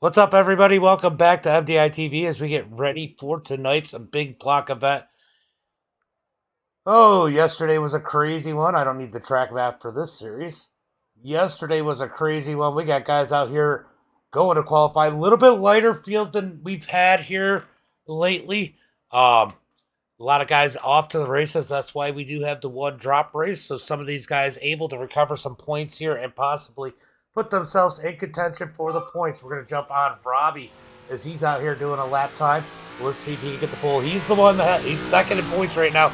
What's up, everybody? Welcome back to MDiTV as we get ready for tonight's big block event. Oh, yesterday was a crazy one. I don't need the track map for this series. Yesterday was a crazy one. We got guys out here going to qualify. A little bit lighter field than we've had here lately. A lot of guys off to the races. That's why we do have the one drop race. So some of these guys able to recover some points here and possibly put themselves in contention for the points. We're going to jump on Robbie as he's out here doing a lap time. Let's see if he can get the pole. He's the one he's second in points right now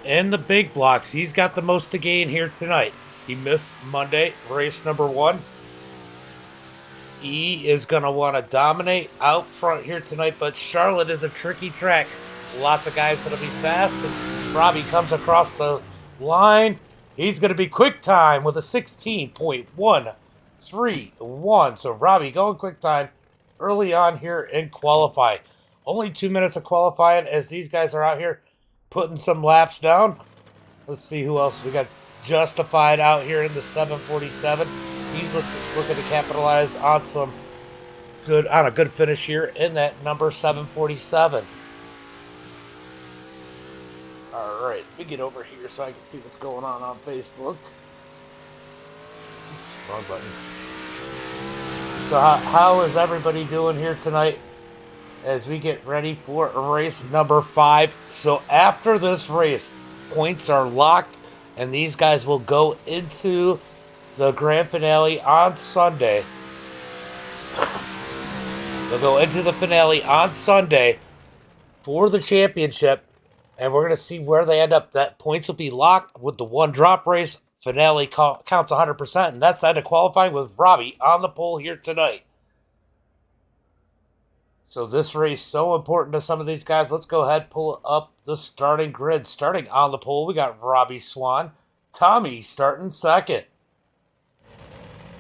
in the big blocks. He's got the most to gain here tonight. He missed Monday, race number 1. He is going to want to dominate out front here tonight, but Charlotte is a tricky track. Lots of guys that'll be fast as Robbie comes across the line. He's going to be quick time with a 16.131. So Robbie going quick time early on here in qualify. Only 2 minutes of qualifying as these guys are out here putting some laps down. Let's see who else. We got Justified out here in the 747. He's looking to capitalize on a good finish here in that number 747. All right, let me get over here so I can see what's going on Facebook. Wrong button. So how is everybody doing here tonight as we get ready for race number 5? So after this race, points are locked, and these guys will go into the grand finale on Sunday. They'll go into the finale on Sunday for the championship, and we're going to see where they end up. That points will be locked with the one drop race. Finale counts 100%, and that's the end of qualifying with Robbie on the pole here tonight. So this race so important to some of these guys. Let's go ahead and pull up the starting grid. Starting on the pole, we got Robbie Swan. Tommy starting second.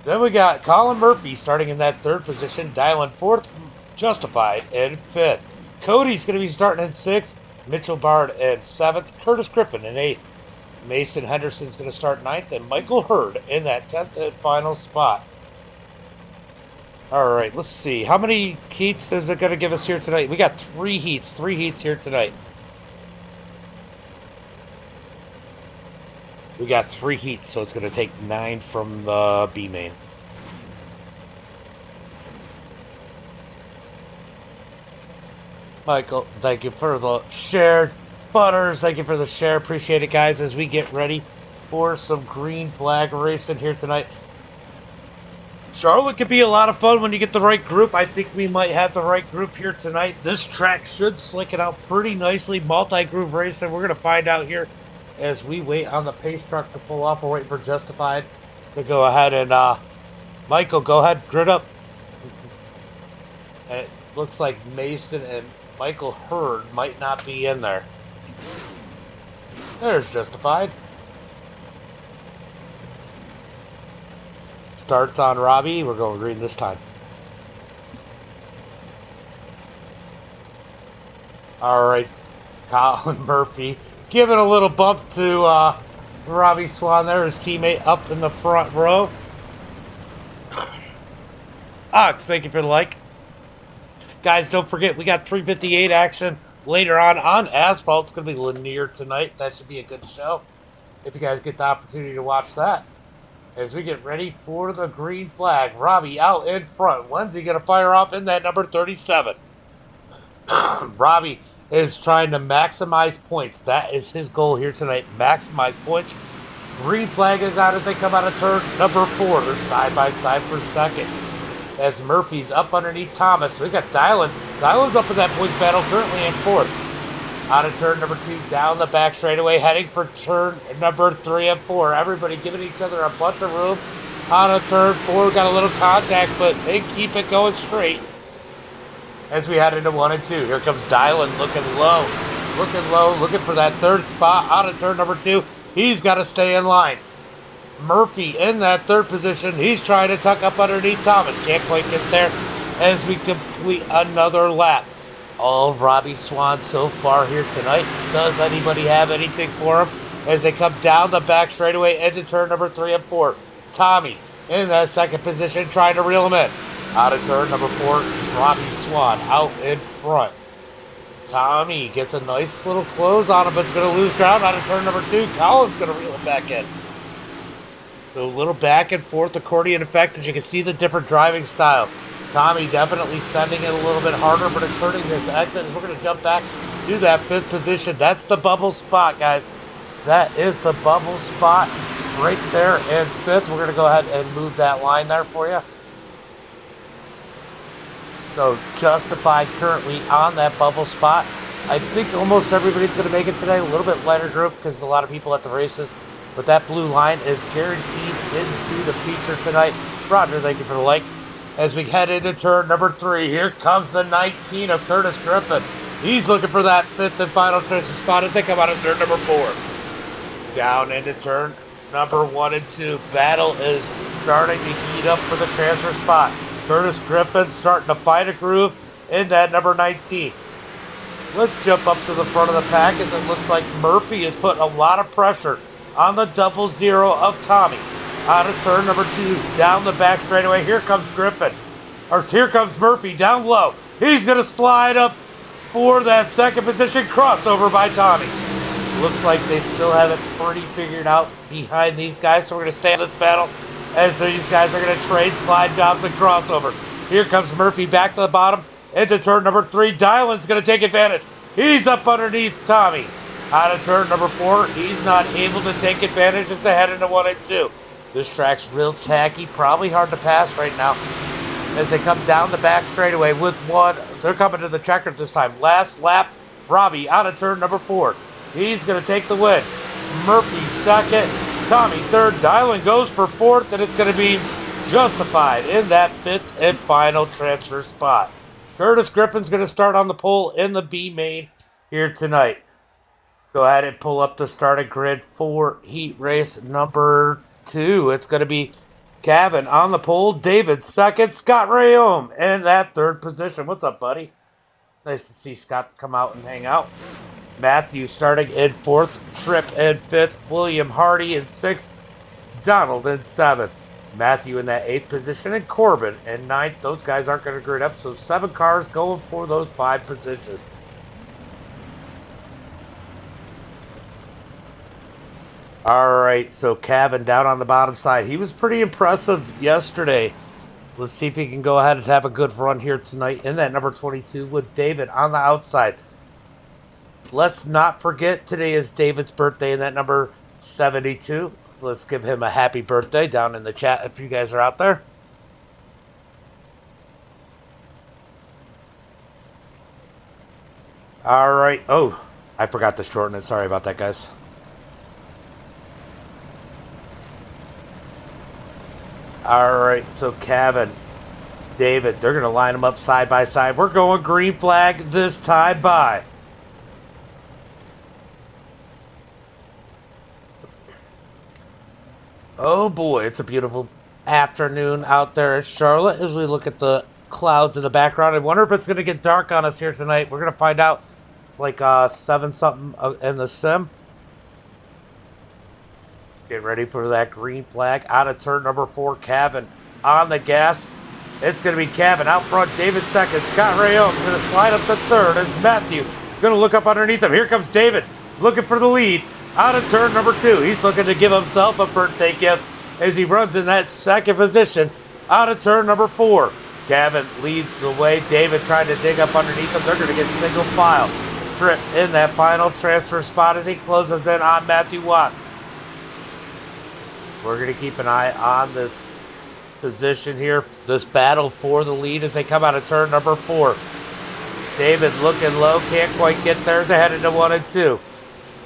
Then we got Colin Murphy starting in that third position. Dylan fourth. Justified in fifth. Cody's going to be starting in sixth. Mitchell Bard in 7th, Curtis Griffin in 8th, Mason Henderson's going to start 9th, and Michael Hurd in that 10th and final spot. All right, let's see. How many heats is it going to give us here tonight? We got 3 heats here tonight. We got 3 heats, so it's going to take 9 from the B main. Michael, thank you for the share. Butters, thank you for the share. Appreciate it, guys, as we get ready for some green flag racing here tonight. Charlotte could be a lot of fun when you get the right group. I think we might have the right group here tonight. This track should slick it out pretty nicely. Multi-groove racing. We're going to find out here as we wait on the pace truck to pull off. We're waiting for Justified to go ahead and, Michael, go ahead, grid up. And it looks like Mason and Michael Hurd might not be in there. There's Justified. Starts on Robbie. We're going green this time. All right. Colin Murphy giving a little bump to Robbie Swan there, his teammate up in the front row. Ox, thank you for the like. Guys, don't forget, we got 358 action later on asphalt. It's going to be linear tonight. That should be a good show if you guys get the opportunity to watch that. As we get ready for the green flag, Robbie out in front. When's he going to fire off in that number 37? Robbie is trying to maximize points. That is his goal here tonight. Maximize points. Green flag is out as they come out of turn number 4. They're side by side for second. As Murphy's up underneath Thomas. We got Dylan. Dylan's up in that points battle, currently in 4th. Out of turn number 2, down the back straightaway, heading for turn number 3 and 4. Everybody giving each other a bunch of room. On a turn 4, got a little contact, but they keep it going straight. As we head into 1 and 2, here comes Dylan looking low, looking for that 3rd spot. Out of turn number 2, he's got to stay in line. Murphy in that 3rd position. He's trying to tuck up underneath Thomas. Can't quite get there as we complete another lap. All of Robbie Swan so far here tonight. Does anybody have anything for him as they come down the back straightaway into turn number 3 and 4? Tommy in that 2nd position trying to reel him in. Out of turn number 4, Robbie Swan out in front. Tommy gets a nice little close on him, but it's going to lose ground out of turn number 2. Colin's going to reel it back in. So a little back and forth accordion effect as you can see the different driving styles. Tommy definitely sending it a little bit harder, but it's hurting his exit. We're going to jump back to that 5th position. That's the bubble spot, guys. That is the bubble spot right there in 5th. We're going to go ahead and move that line there for you. So Justified currently on that bubble spot. I think almost everybody's going to make it today. A little bit lighter group because a lot of people at the races. But that blue line is guaranteed into the feature tonight. Roger, thank you for the like. As we head into turn number 3, here comes the 19 of Curtis Griffin. He's looking for that 5th and final treasure spot as they come out of turn number 4. Down into turn number 1 and 2. Battle is starting to heat up for the transfer spot. Curtis Griffin starting to find a groove in that number 19. Let's jump up to the front of the pack as it looks like Murphy is putting a lot of pressure on the 00 of Tommy. Out of turn number 2, down the back straightaway. Here comes Griffin. Or here comes Murphy down low. He's going to slide up for that 2nd position. Crossover by Tommy. Looks like they still have it pretty figured out behind these guys. So we're going to stay in this battle as these guys are going to trade slide jobs and crossover. Here comes Murphy back to the bottom into turn number 3. Dylan's going to take advantage. He's up underneath Tommy. Out of turn number 4, he's not able to take advantage as they head into 1 and 2. This track's real tacky, probably hard to pass right now. As they come down the back straightaway with 1, they're coming to the checker this time. Last lap, Robbie out of turn number 4. He's going to take the win. Murphy 2nd, Tommy 3rd. Dylan goes for 4th, and it's going to be Justified in that 5th and final transfer spot. Curtis Griffin's going to start on the pole in the B main here tonight. Go ahead and pull up the starting grid for heat race number 2. It's going to be Kevin on the pole, David 2nd, Scott Rayom in that 3rd position. What's up, buddy? Nice to see Scott come out and hang out. Matthew starting in 4th, Tripp in 5th, William Hardy in 6th, Donald in 7th, Matthew in that 8th position, and Corbin in 9th. Those guys aren't going to grid up, so 7 cars going for those 5 positions. All right, so Kevin down on the bottom side. He was pretty impressive yesterday. Let's see if he can go ahead and have a good run here tonight in that number 22 with David on the outside. Let's not forget today is David's birthday in that number 72. Let's give him a happy birthday down in the chat if you guys are out there. All right. Oh, I forgot to shorten it. Sorry about that, guys. All right, so Kevin, David, they're going to line them up side by side. We're going green flag this time by. Oh boy, it's a beautiful afternoon out there in Charlotte as we look at the clouds in the background. I wonder if it's going to get dark on us here tonight. We're going to find out. It's like 7-something in the sim. Get ready for that green flag. Out of turn number 4, Kevin on the gas. It's going to be Kevin out front. David 2nd. Scott Rayom going to slide up to 3rd as Matthew going to look up underneath him. Here comes David looking for the lead. Out of turn number 2. He's looking to give himself a birthday gift as he runs in that 2nd position. Out of turn number 4. Kevin leads the way. David trying to dig up underneath him. They're going to get single file. Tripp in that final transfer spot as he closes in on Matthew Watt. We're going to keep an eye on this position here, this battle for the lead as they come out of turn number 4. David looking low, can't quite get there as they head into 1 and 2.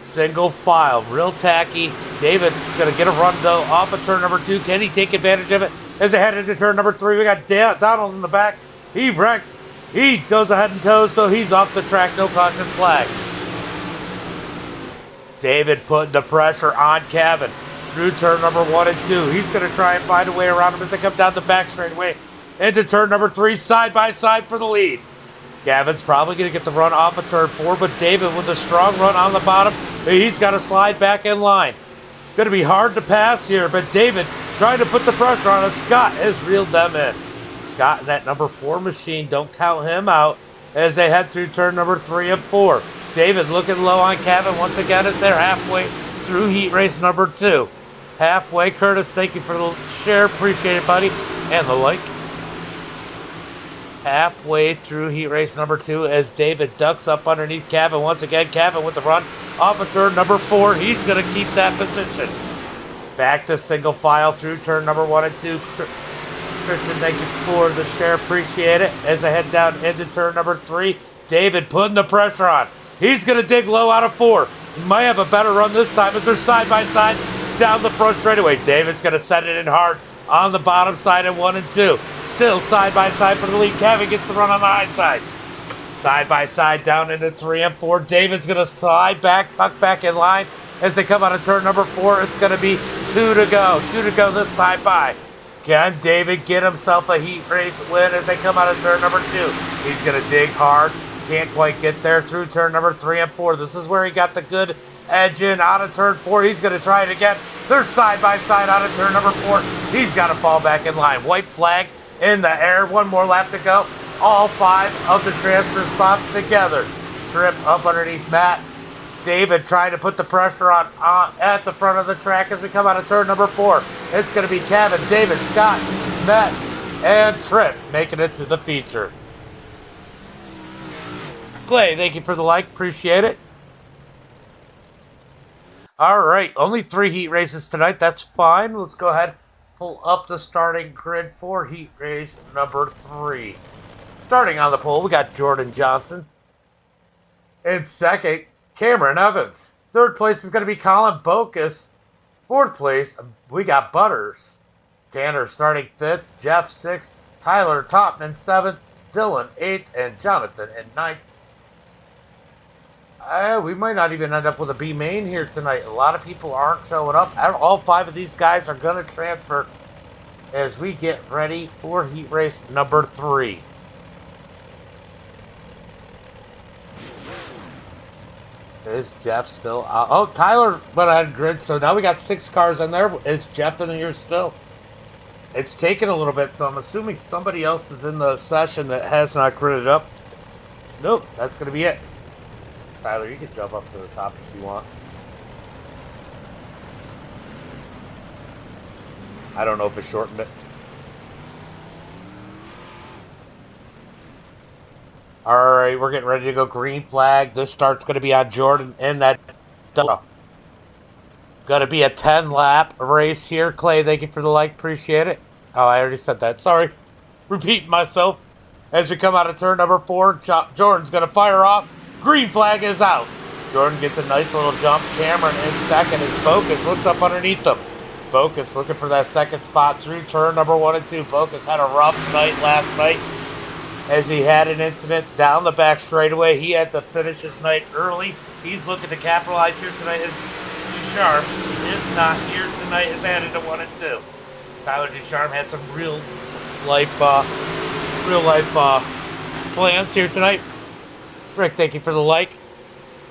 Single file, real tacky. David's going to get a run though off of turn number 2. Can he take advantage of it as they head into turn number 3? We got Donald in the back. He wrecks. He goes ahead and toes, so he's off the track. No caution flag. David putting the pressure on Kevin through turn number 1 and 2. He's going to try and find a way around him as they come down the back straightaway into turn number 3, side by side for the lead. Gavin's probably going to get the run off of turn 4, but David with a strong run on the bottom. He's got to slide back in line. Going to be hard to pass here, but David trying to put the pressure on it. Scott has reeled them in. Scott in that number 4 machine. Don't count him out as they head through turn number 3 and 4. David looking low on Kevin once again as they're halfway through heat race number 2. Halfway, Curtis, thank you for the share. Appreciate it, buddy. And the like. Halfway through heat race number 2 as David ducks up underneath Kevin. Once again, Kevin with the run off of turn number 4. He's going to keep that position. Back to single file through turn number 1 and 2. Christian, thank you for the share. Appreciate it. As I head down into turn number 3, David putting the pressure on. He's going to dig low out of 4. He might have a better run this time as they're side by side down the front straightaway. David's going to set it in hard on the bottom side in 1 and 2. Still side by side for the lead. Kevin gets the run on the high side. Side by side down into 3 and 4. David's going to slide back, tuck back in line. As they come out of turn number 4, it's going to be 2 to go. 2 to go this time by. Can David get himself a heat race win as they come out of turn number 2? He's going to dig hard. Can't quite get there through turn number 3 and 4. This is where he got the good edge in out of turn 4. He's going to try it again. They're side by side out of turn number 4. He's got to fall back in line. White flag in the air. 1 more lap to go. All 5 of the transfer spots together. Trip up underneath Matt. David trying to put the pressure on at the front of the track as we come out of turn number 4. It's going to be Kevin, David, Scott, Matt, and Trip making it to the feature. Clay, thank you for the like. Appreciate it. All right, only 3 heat races tonight. That's fine. Let's go ahead, pull up the starting grid for heat race number 3. Starting on the pole, we got Jordan Johnson. In second, Cameron Evans. Third place is going to be Colin Bocus. Fourth place, we got Butters. Tanner starting 5th, Jeff 6th, Tyler Topman 7th, Dylan 8th, and Jonathan in 9th. We might not even end up with a B main here tonight. A lot of people aren't showing up. All 5 of these guys are going to transfer as we get ready for heat race number 3. Is Jeff still out? Oh, Tyler went ahead and grid, so now we got 6 cars in there. Is Jeff in here still? It's taken a little bit, so I'm assuming somebody else is in the session that has not gridded up. Nope, that's going to be it. Tyler, you can jump up to the top if you want. I don't know if it shortened it. All right, we're getting ready to go green flag. This start's going to be on Jordan and that going to be a 10-lap race here. Clay, thank you for the like. Appreciate it. Oh, I already said that. Sorry. Repeating myself. As we come out of turn number 4, Jordan's going to fire off. Green flag is out. Jordan gets a nice little jump. Cameron in second as Bocus looks up underneath them. Bocus looking for that second spot through turn number 1 and 2. Bocus had a rough night last night as he had an incident down the back straightaway. He had to finish his night early. He's looking to capitalize here tonight. As Ducharme is not here tonight as added to 1 and 2. Tyler Ducharme had some real life plans here tonight. Rick, thank you for the like.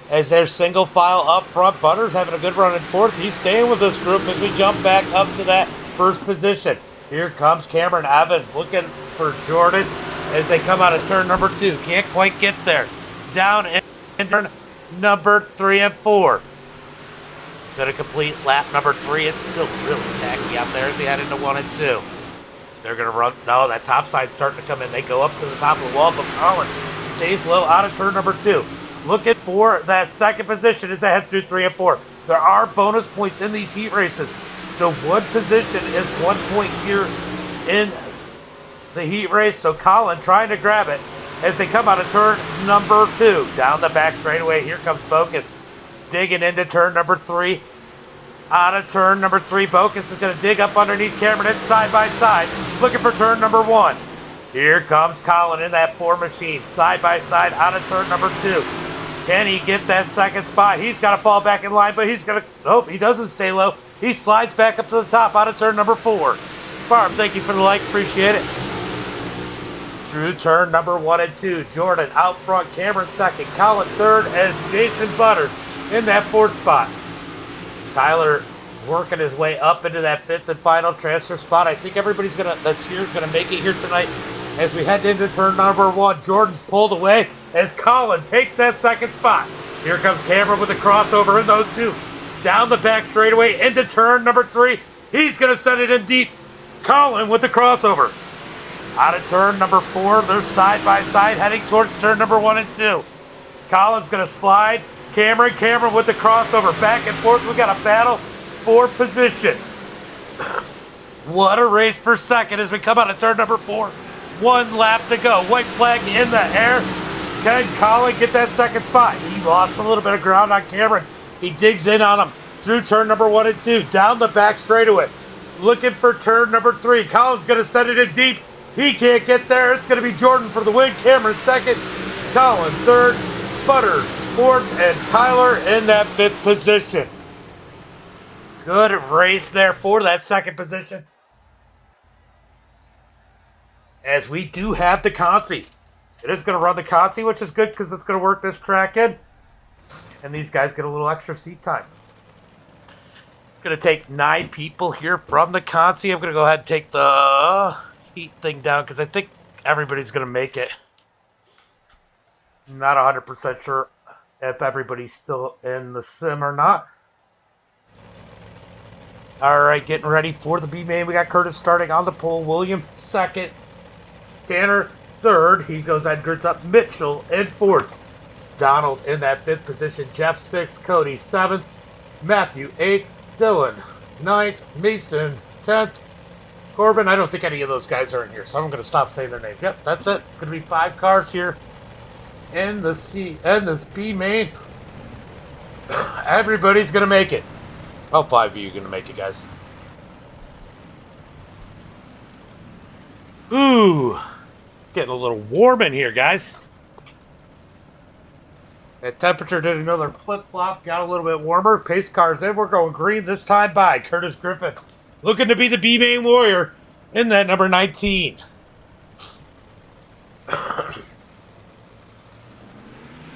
As they're single file up front, Butters having a good run in 4th. He's staying with this group as we jump back up to that first position. Here comes Cameron Evans looking for Jordan as they come out of turn number 2. Can't quite get there. Down in turn number 3 and 4. Going to complete lap number 3. It's still really tacky out there as they head into 1 and 2. They're going to run. No, that top side's starting to come in. They go up to the top of the wall, but Colin stays low out of turn number 2. Looking for that second position as they head through 3 and 4. There are bonus points in these heat races. So 1 position is 1 point here in the heat race. So Colin trying to grab it as they come out of turn number 2. Down the back straightaway, here comes Bocus digging into turn number 3. Out of turn number 3, Bocus is going to dig up underneath Cameron. It's side by side, looking for turn number 1. Here comes Colin in that 4 machine, side by side out of turn number 2. Can he get that second spot? He's got to fall back in line, but he's going to... Nope, he doesn't stay low. He slides back up to the top out of turn number 4. Barb, thank you for the like. Appreciate it. Through turn number 1 and 2. Jordan out front. Cameron second. Colin third as Jason Butters in that 4th spot. Tyler working his way up into that fifth and final transfer spot. I think everybody's that's here is gonna make it here tonight. As we head into turn number 1, Jordan's pulled away as Colin takes that second spot. Here comes Cameron with a crossover in those 2. Down the back straightaway into turn number 3. He's gonna send it in deep. Colin with the crossover. Out of turn number 4, they're side by side heading towards turn number 1 and 2. Colin's gonna slide. Cameron with the crossover. Back and forth. We got a battle for position. What a race for second as we come out of turn number 4. 1 lap to go. White flag in the air. Can Colin get that second spot? He lost a little bit of ground on Cameron. He digs in on him through turn number 1 and 2. Down the back straightaway. Looking for turn number 3. Colin's going to send it in deep. He can't get there. It's going to be Jordan for the win. Cameron second. Colin third. Butters fourth. And Tyler in that 5th position. Good race there for that second position. As we do have the Consi. It is going to run the Consi, which is good because it's going to work this track in. And these guys get a little extra seat time. Going to take 9 people here from the Consi. I'm going to go ahead and take the heat thing down because I think everybody's going to make it. Not 100% sure if everybody's still in the sim or not. All right, getting ready for the B main. We got Curtis starting on the pole. William second. Tanner third. He goes and grits up Mitchell in 4th. Donald in that 5th position. Jeff 6th. Cody 7th. Matthew 8th. Dylan 9th. Mason 10th. Corbin, I don't think any of those guys are in here, so I'm going to stop saying their names. Yep, that's it. It's going to be 5 cars here in this B main. Everybody's going to make it. All 5 of you are going to make it, guys. Ooh. Getting a little warm in here, guys. That temperature did another flip-flop. Got a little bit warmer. Pace cars in. We're going green this time by Curtis Griffin. Looking to be the B-Main Warrior in that number 19.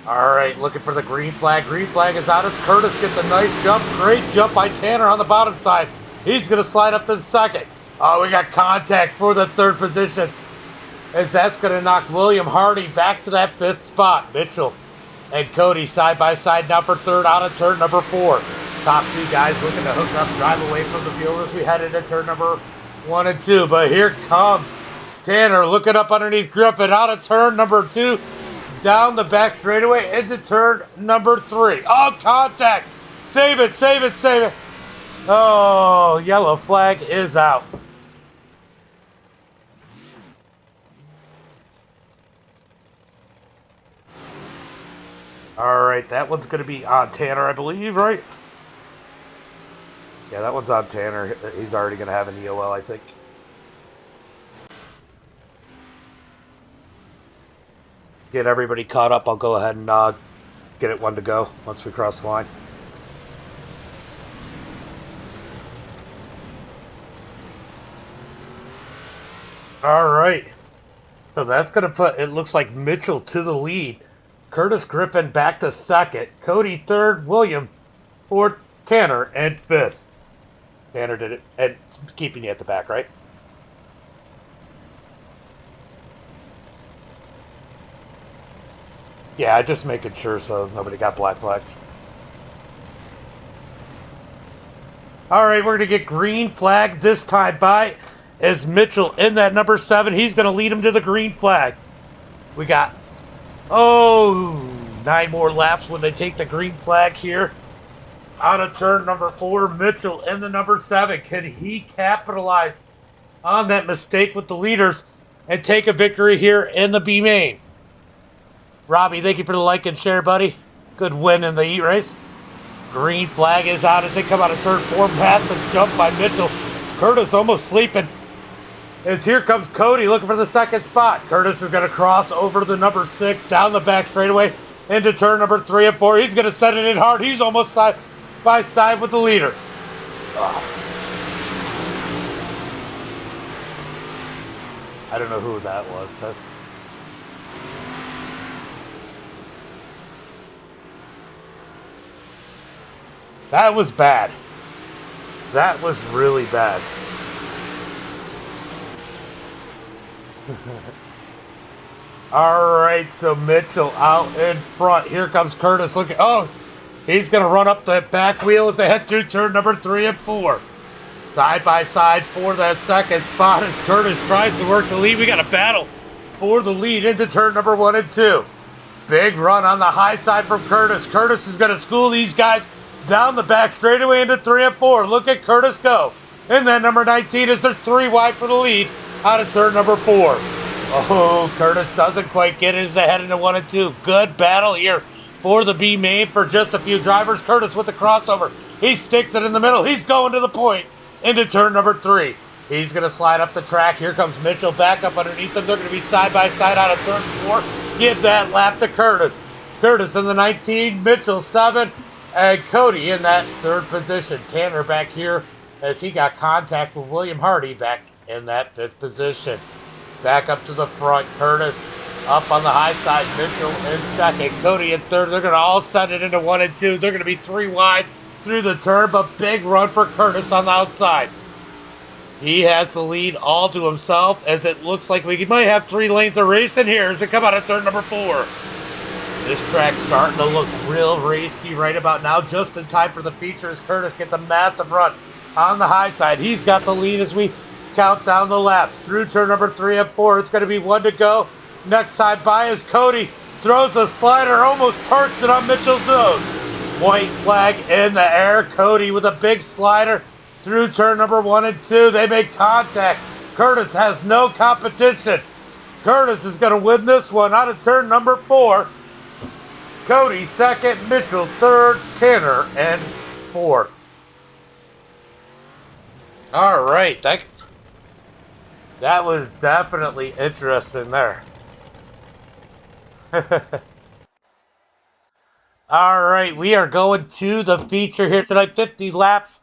All right, looking for the green flag. Green flag is out as Curtis gets a nice jump. Great jump by Tanner on the bottom side. He's going to slide up in second. Oh, we got contact for the 3rd position. As that's going to knock William Hardy back to that 5th spot. Mitchell and Cody side by side now for 3rd out of turn number 4. Top 2 guys looking to hook up, drive away from the field as we head into turn number 1 and 2. But here comes Tanner looking up underneath Griffin out of turn number 2. Down the back straightaway into turn number 3. Oh, contact. Save it, save it, save it. Oh, yellow flag is out. All right, that one's going to be on Tanner, I believe, right? Yeah, that one's on Tanner. He's already going to have an EOL, I think. Get everybody caught up. I'll go ahead and get it one to go once we cross the line. All right. So that's going to put, it looks like Mitchell to the lead. Curtis Griffin back to 2nd. Cody 3rd. William 4th. Tanner and 5th. Tanner did it. And keeping you at the back, right? Yeah, just making sure so nobody got black flags. All right, we're going to get green flag this time by as Mitchell in that number 7. He's going to lead him to the green flag. We got, 9 more laps when they take the green flag here. Out of turn number 4, Mitchell in the number 7. Can he capitalize on that mistake with the leaders and take a victory here in the B main? Robbie, thank you for the like and share, buddy. Good win in the heat race. Green flag is out as they come out of turn 4. Massive jump by Mitchell. Curtis almost sleeping. As here comes Cody looking for the 2nd spot. Curtis is going to cross over the number 6 down the back straightaway into turn number 3 and 4. He's going to set it in hard. He's almost side by side with the leader. I don't know who that was. That was bad. That was really bad. All right, so Mitchell out in front. Here comes Curtis. Look at, oh, he's going to run up that back wheel as they head through turn number 3 and 4. Side by side for that second spot as Curtis tries to work the lead. We got a battle for the lead into turn number 1 and 2. Big run on the high side from Curtis. Curtis is going to school these guys down the back straightaway into 3 and 4. Look at Curtis go. And then number 19 is their 3 wide for the lead out of turn number 4. Oh, Curtis doesn't quite get it as they head into 1 and 2. Good battle here for the B main for just a few drivers. Curtis with the crossover. He sticks it in the middle. He's going to the point into turn number 3. He's going to slide up the track. Here comes Mitchell back up underneath them. They're going to be side by side out of turn 4. Give that lap to Curtis. Curtis in the 19, Mitchell 7, and Cody in that 3rd position. Tanner back here as he got contact with William Hardy back in that 5th position. Back up to the front, Curtis up on the high side, Mitchell in 2nd, Cody in 3rd. They're going to all send it into 1 and 2. They're going to be 3 wide through the turn, but big run for Curtis on the outside. He has the lead all to himself as it looks like we might have 3 lanes of racing here as we come out of turn number 4. This track's starting to look real racy right about now, just in time for the feature as Curtis gets a massive run on the high side. He's got the lead as we count down the laps through turn number 3 and 4. It's going to be 1 to go. Next side by is Cody. Throws a slider, almost parks it on Mitchell's nose. White flag in the air. Cody with a big slider through turn number 1 and 2. They make contact. Curtis has no competition. Curtis is going to win this one out of turn number 4. Cody 2nd, Mitchell 3rd, Tanner and 4th. All right, that was definitely interesting there. All right, we are going to the feature here tonight. 50 laps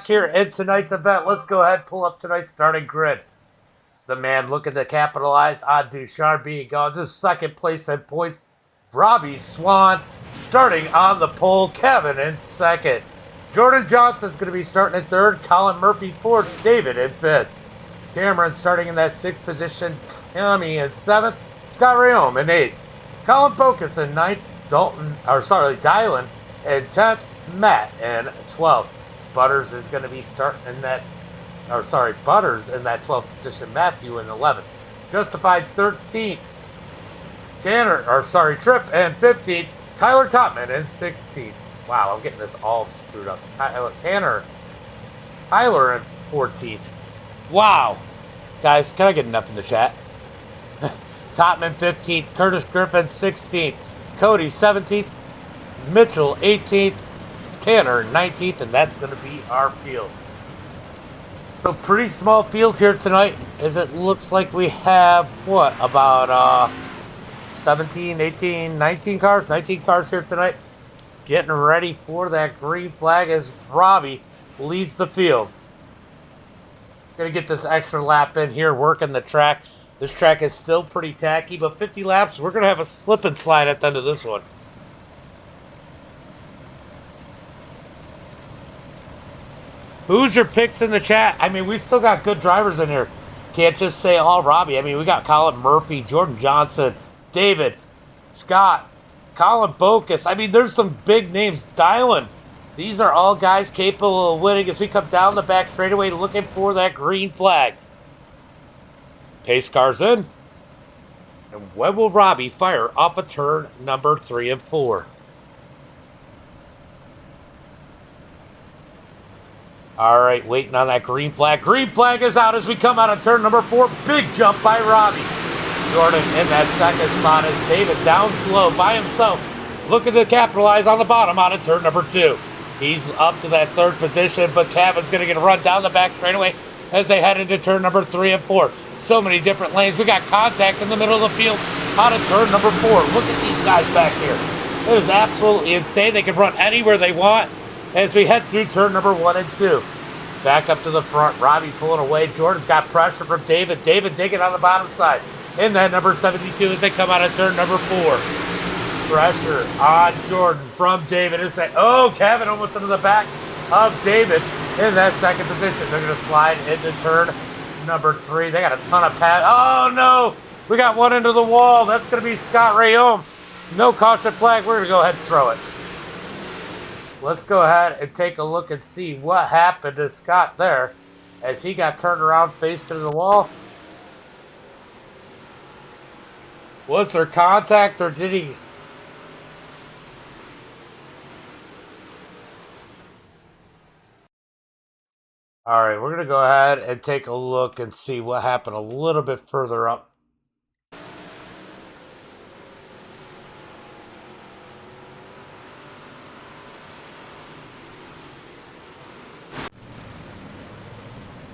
here in tonight's event. Let's go ahead and pull up tonight's starting grid. The man looking to capitalize on Ducharme being gone. Just 2nd place in points. Robbie Swan starting on the pole. Kevin in 2nd. Jordan Johnson's going to be starting in 3rd. Colin Murphy 4th. David in 5th. Cameron starting in that 6th position. Tommy in 7th. Scott Rayom in 8th. Colin Bocus in 9th. Dylan in 10th. Matt in 12th. Butters is going to be starting in that, Butters in that 12th position. Matthew in 11th. Justified 13th. Tripp in 15th. Tyler Topman in 16th. Wow, I'm getting this all screwed up. Tyler in 14th. Wow. Guys, can I get enough in the chat? Topman 15th. Curtis Griffin 16th. Cody 17th. Mitchell 18th. Tanner 19th. And that's going to be our field. So pretty small fields here tonight as it looks like we have, about 17, 18, 19 cars? 19 cars here tonight. Getting ready for that green flag as Robbie leads the field. Going to get this extra lap in here, working the track. This track is still pretty tacky, but 50 laps, we're going to have a slip and slide at the end of this one. Who's your picks in the chat? I mean, we still got good drivers in here. Can't just say all Robbie. I mean, we got Colin Murphy, Jordan Johnson, David, Scott, Colin Bocus. I mean, there's some big names. Dylan. These are all guys capable of winning as we come down the back straightaway looking for that green flag. Pace cars in. And when will Robbie fire off a turn number 3 and 4? All right, waiting on that green flag. Green flag is out as we come out of turn number 4. Big jump by Robbie. Jordan in that 2nd spot as David down low by himself, looking to capitalize on the bottom out of turn number 2. He's up to that 3rd position, but Kevin's going to get a run down the back straightaway as they head into turn number 3 and 4. So many different lanes. We got contact in the middle of the field out of turn number 4. Look at these guys back here. It is absolutely insane. They can run anywhere they want as we head through turn number 1 and 2. Back up to the front. Robbie pulling away. Jordan's got pressure from David. David digging on the bottom side. In that number 72 as they come out of turn number 4. Pressure on Jordan from David. Kevin almost into the back of David in that second position. They're going to slide into turn number 3. They got a ton of pass. Oh, no. We got one into the wall. That's going to be Scott Rayom. No caution flag. We're going to go ahead and throw it. Let's go ahead and take a look and see what happened to Scott there as he got turned around, faced into the wall. Was there contact or did he... All right, we're going to go ahead and take a look and see what happened a little bit further up.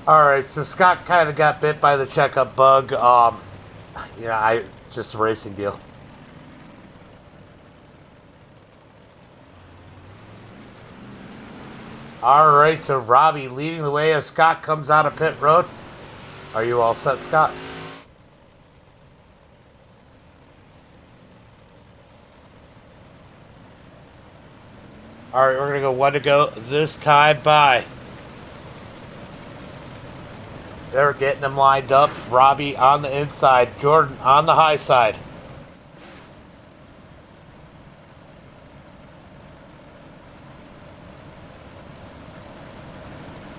All right, so Scott kind of got bit by the checkup bug. Just a racing deal. All right, so Robbie leading the way as Scott comes out of pit road. Are you all set, Scott? All right, we're going to go 1 to go this time by. They're getting them lined up. Robbie on the inside. Jordan on the high side.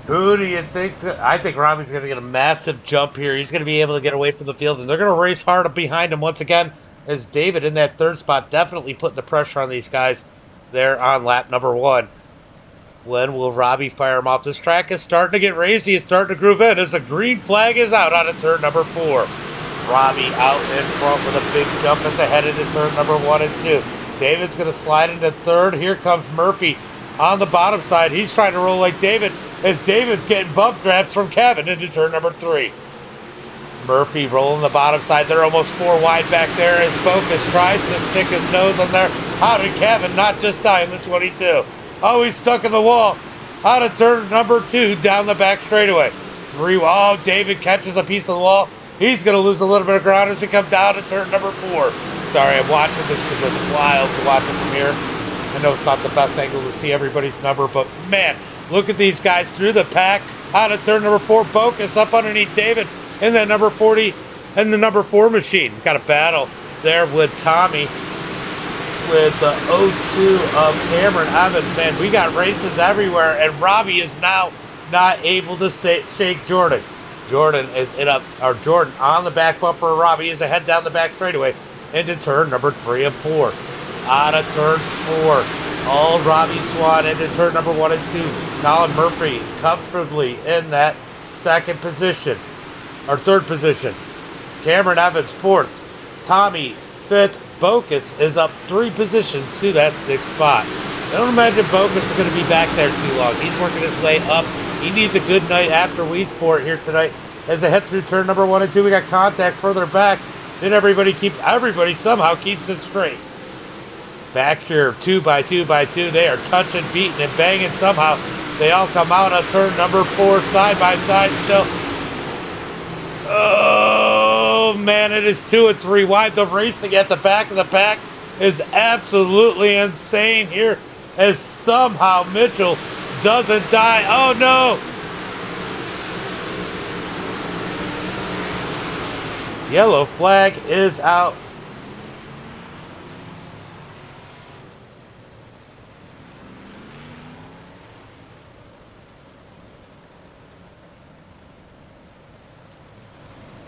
Who do you think? I think Robbie's going to get a massive jump here. He's going to be able to get away from the field, and they're going to race hard behind him once again as David in that third spot, definitely putting the pressure on these guys there on lap number 1. When will Robbie fire him off? This track is starting to get racy. It's starting to groove in as the green flag is out on turn number 4. Robbie out in front with a big jump as they head into turn number 1 and 2. David's going to slide into third. Here comes Murphy on the bottom side. He's trying to roll like David as David's getting bump drafts from Kevin into turn number 3. Murphy rolling the bottom side. They're almost 4 wide back there as Bocus tries to stick his nose on there. How did Kevin not just die in the 22? Oh, he's stuck in the wall. Out of turn number 2 down the back straightaway. 3. Oh, David catches a piece of the wall. He's going to lose a little bit of ground as we come down to turn number 4. Sorry, I'm watching this because it's wild to watch it from here. I know it's not the best angle to see everybody's number, but man, look at these guys through the pack. Out of turn number 4, Bocus up underneath David in that number 40 and the number 4 machine. Got a battle there with Tommy. With the 0-2 of Cameron Evans, man, we got races everywhere, and Robbie is now not able to shake Jordan. Jordan on the back bumper of Robbie as they head down the back straightaway into turn number 3 and 4. Out of turn 4, all Robbie Swan into turn number 1 and 2. Colin Murphy comfortably in that third position. Cameron Evans 4th. Tommy 5th. Bocus is up 3 positions to that 6th spot. I don't imagine Bocus is going to be back there too long. He's working his way up. He needs a good night after Weedsport here tonight. As they head through turn number 1 and 2, we got contact further back. Then everybody somehow keeps it straight. Back here, 2 by 2 by 2. They are touching, beating, and banging somehow. They all come out on turn number 4, side by side still. Oh, man, it is 2 and 3 wide. The racing at the back of the pack is absolutely insane here as somehow Mitchell doesn't die. Oh, no. Yellow flag is out.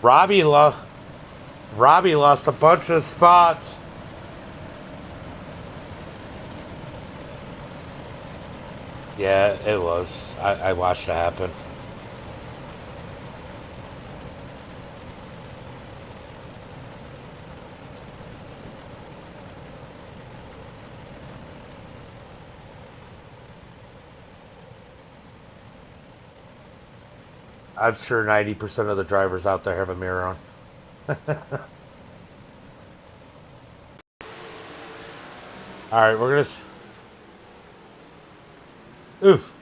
Robbie lost a bunch of spots. Yeah, it was. I watched it happen. I'm sure 90% of the drivers out there have a mirror on. All right, we're going to... Oof.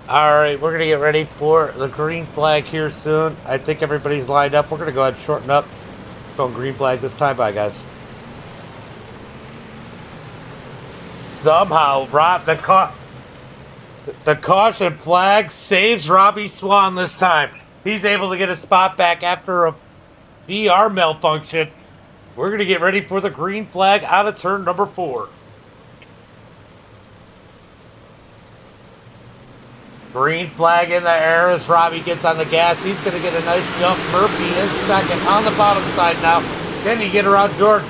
All right, we're going to get ready for the green flag here soon. I think everybody's lined up. We're going to go ahead and shorten up. Going green flag this time. Bye, guys. Somehow, the caution flag saves Robbie Swan this time. He's able to get a spot back after a VR malfunction. We're going to get ready for the green flag out of turn number 4. Green flag in the air as Robbie gets on the gas. He's going to get a nice jump. Murphy in second on the bottom side now. Can he get around Jordan?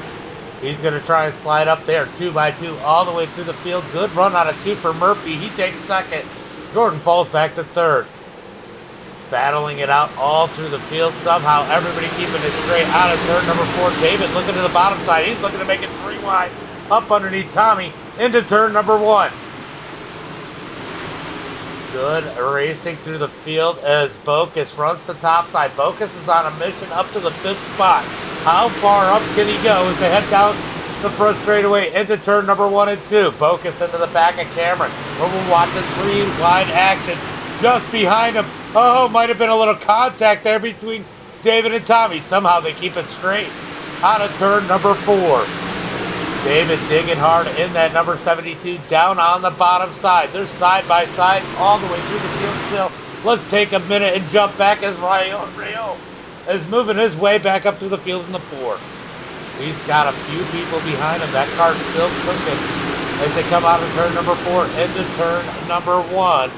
He's going to try and slide up there, 2x2, all the way through the field. Good run out of 2 for Murphy. He takes second. Jordan falls back to third. Battling it out all through the field. Somehow, everybody keeping it straight out of turn number 4. David looking to the bottom side. He's looking to make it 3 wide. Up underneath Tommy into turn number 1. Good racing through the field as Bocus runs the top side. Bocus is on a mission up to the 5th spot. How far up can he go as they head down the front straightaway into turn number 1 and 2. Bocus into the back of Cameron. We're watching 3 wide action just behind him. Oh, might have been a little contact there between David and Tommy. Somehow they keep it straight out of turn number 4. David digging hard in that number 72 down on the bottom side. They're side by side all the way through the field still. Let's take a minute and jump back as Rayo is moving his way back up through the field in the 4. He's got a few people behind him. That car's still cooking as they come out of turn number 4 into turn number 1.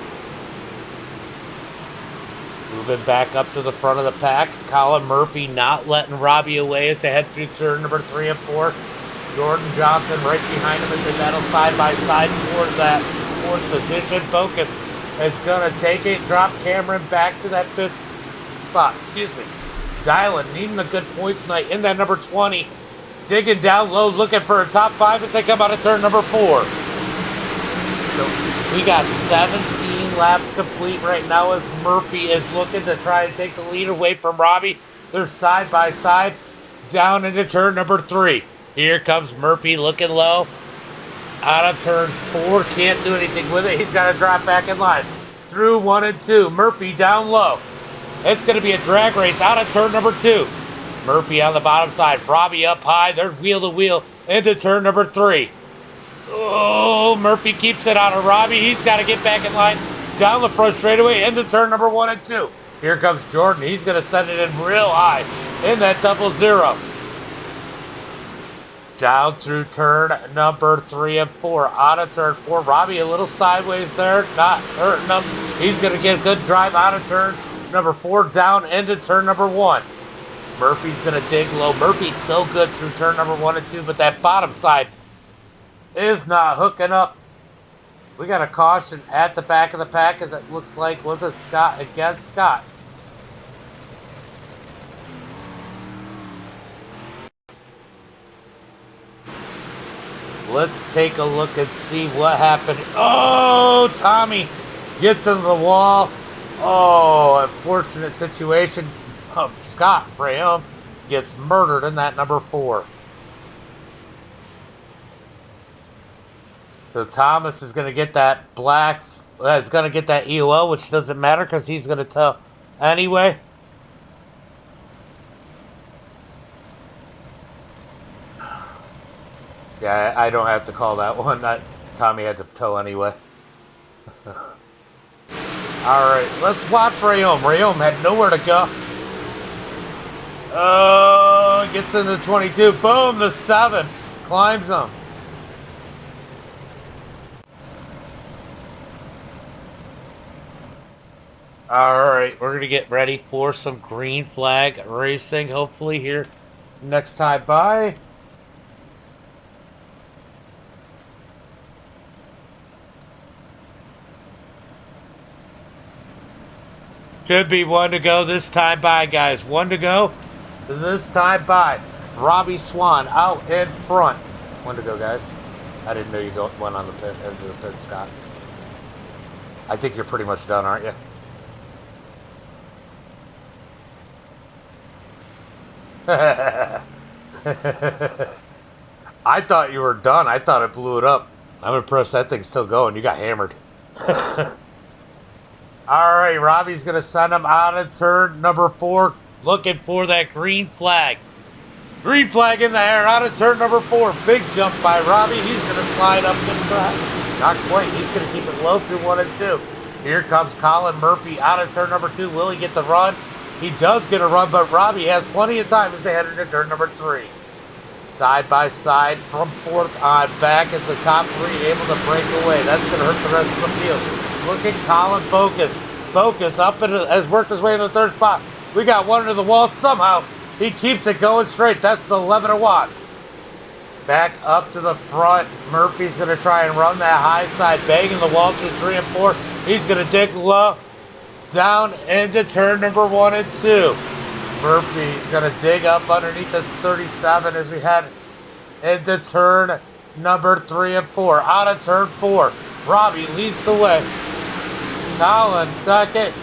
Moving back up to the front of the pack. Colin Murphy not letting Robbie away as they head through turn number 3 and 4. Jordan Johnson right behind him as they battle side by side towards that 4th position. Bocus is going to take it, drop Cameron back to that 5th spot. Excuse me. Dylan needing a good points night in that number 20. Digging down low, looking for a top 5 as they come out of turn number 4. So we got 17 laps complete right now as Murphy is looking to try and take the lead away from Robbie. They're side by side down into turn number 3. Here comes Murphy looking low. Out of turn 4. Can't do anything with it. He's got to drop back in line. Through 1 and 2. Murphy down low. It's going to be a drag race out of turn number 2. Murphy on the bottom side. Robbie up high. They're wheel to wheel into turn number 3. Oh, Murphy keeps it out of Robbie. He's got to get back in line. Down the front straightaway into turn number 1 and 2. Here comes Jordan. He's going to send it in real high in that 0-0. Down through turn number 3 and 4. Out of turn 4. Robbie a little sideways there. Not hurting him. He's going to get a good drive out of turn number 4 down into turn number 1. Murphy's going to dig low. Murphy's so good through turn number 1 and 2, but that bottom side is not hooking up. We got a caution at the back of the pack as it looks like, was it Scott against Scott? Let's take a look and see what happened. Oh, Tommy gets into the wall. Oh, unfortunate situation. Scott Graham gets murdered in that number 4. So Thomas is going to get that is going to get that EOL, which doesn't matter because he's going to tell anyway. Yeah, I don't have to call that one. Tommy had to tow anyway. Alright, let's watch Rayom. Rayom had nowhere to go. Oh, gets into 22. Boom, the 7. Climbs him. Alright, we're going to get ready for some green flag racing, hopefully here next time by. Should be 1 to go this time by, guys. 1 to go this time by. Robbie Swan out in front. 1 to go, guys. I didn't know you went on the pit, into the pit, Scott. I think you're pretty much done, aren't you? I thought you were done. I thought it blew it up. I'm impressed that thing's still going. You got hammered. Alright, Robbie's going to send him out of turn number 4, looking for that green flag. Green flag in the air out of turn number 4. Big jump by Robbie. He's going to slide up the track. Not quite. He's going to keep it low through 1 and 2. Here comes Colin Murphy out of turn number 2. Will he get the run? He does get a run, but Robbie has plenty of time as they head into turn number 3. Side by side from 4th on back as the top 3 able to break away. That's going to hurt the rest of the field. Look at Colin Focus. Focus up and has worked his way into the 3rd spot. We got one into the wall somehow. He keeps it going straight. That's the 11 of Watts. Back up to the front. Murphy's going to try and run that high side, banging the wall through 3 and 4. He's going to dig low down into turn number 1 and 2. Murphy's going to dig up underneath this 37 as we head into turn number 3 and 4. Out of turn 4. Robbie leads the way. Colin second.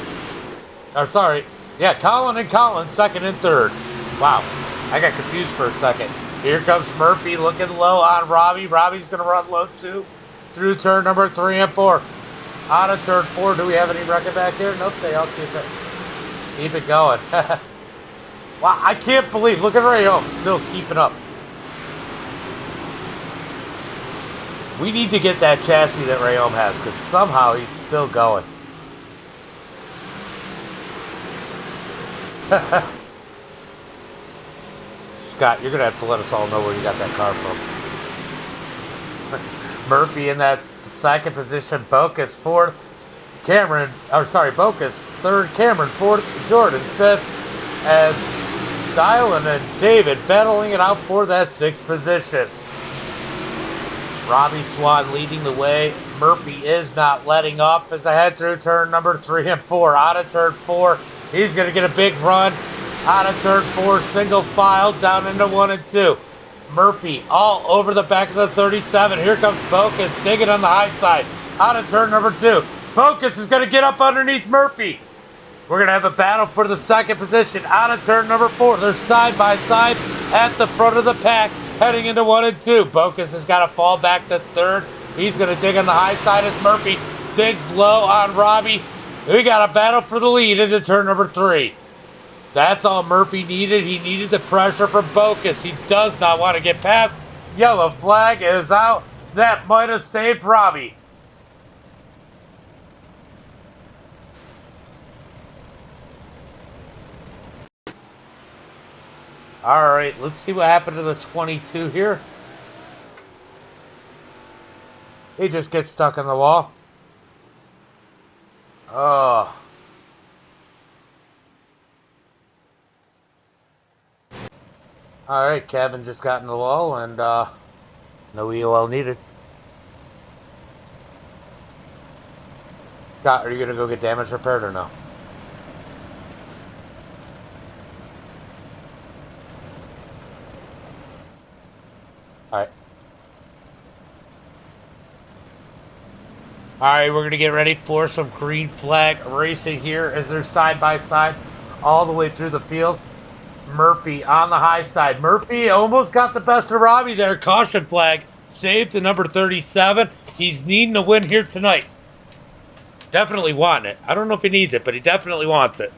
Colin and Colin second and 3rd. Wow, I got confused for a second. Here comes Murphy looking low on Robbie. Robbie's going to run low too through turn number 3 and 4. Out of turn 4, do we have any record back here? Nope, they all keep it going. Wow, I can't believe, look at Ray Holmes still keeping up. We need to get that chassis that Ray Holmes has because somehow he's still going. Scott, you're going to have to let us all know where you got that car from. Murphy in that 2nd position. Bocus 4th. Bocus 3rd. Cameron 4th. Jordan 5th. As Dylan and David battling it out for that 6th position. Robbie Swan leading the way. Murphy is not letting up as I head through turn number 3 and 4. Out of turn 4. He's going to get a big run. Out of turn 4, single file down into 1 and 2. Murphy all over the back of the 37. Here comes Bocus digging on the high side. Out of turn number 2. Bocus is going to get up underneath Murphy. We're going to have a battle for the 2nd position. Out of turn number 4. They're side by side at the front of the pack heading into 1 and 2. Bocus has got to fall back to 3rd. He's going to dig on the high side as Murphy digs low on Robbie. We got a battle for the lead into turn number 3. That's all Murphy needed. He needed the pressure from Bocus. He does not want to get past. Yellow flag is out. That might have saved Robbie. All right, let's see what happened to the 22 here. He just gets stuck in the wall. Oh. All right, Kevin just got in the wall and no EOL needed. Scott, are you going to go get damage repaired or no? All right. All right, we're going to get ready for some green flag racing here as they're side by side all the way through the field. Murphy on the high side. Murphy almost got the best of Robbie there. Caution flag saved to number 37. He's needing a win here tonight. Definitely wanting it. I don't know if he needs it, but he definitely wants it.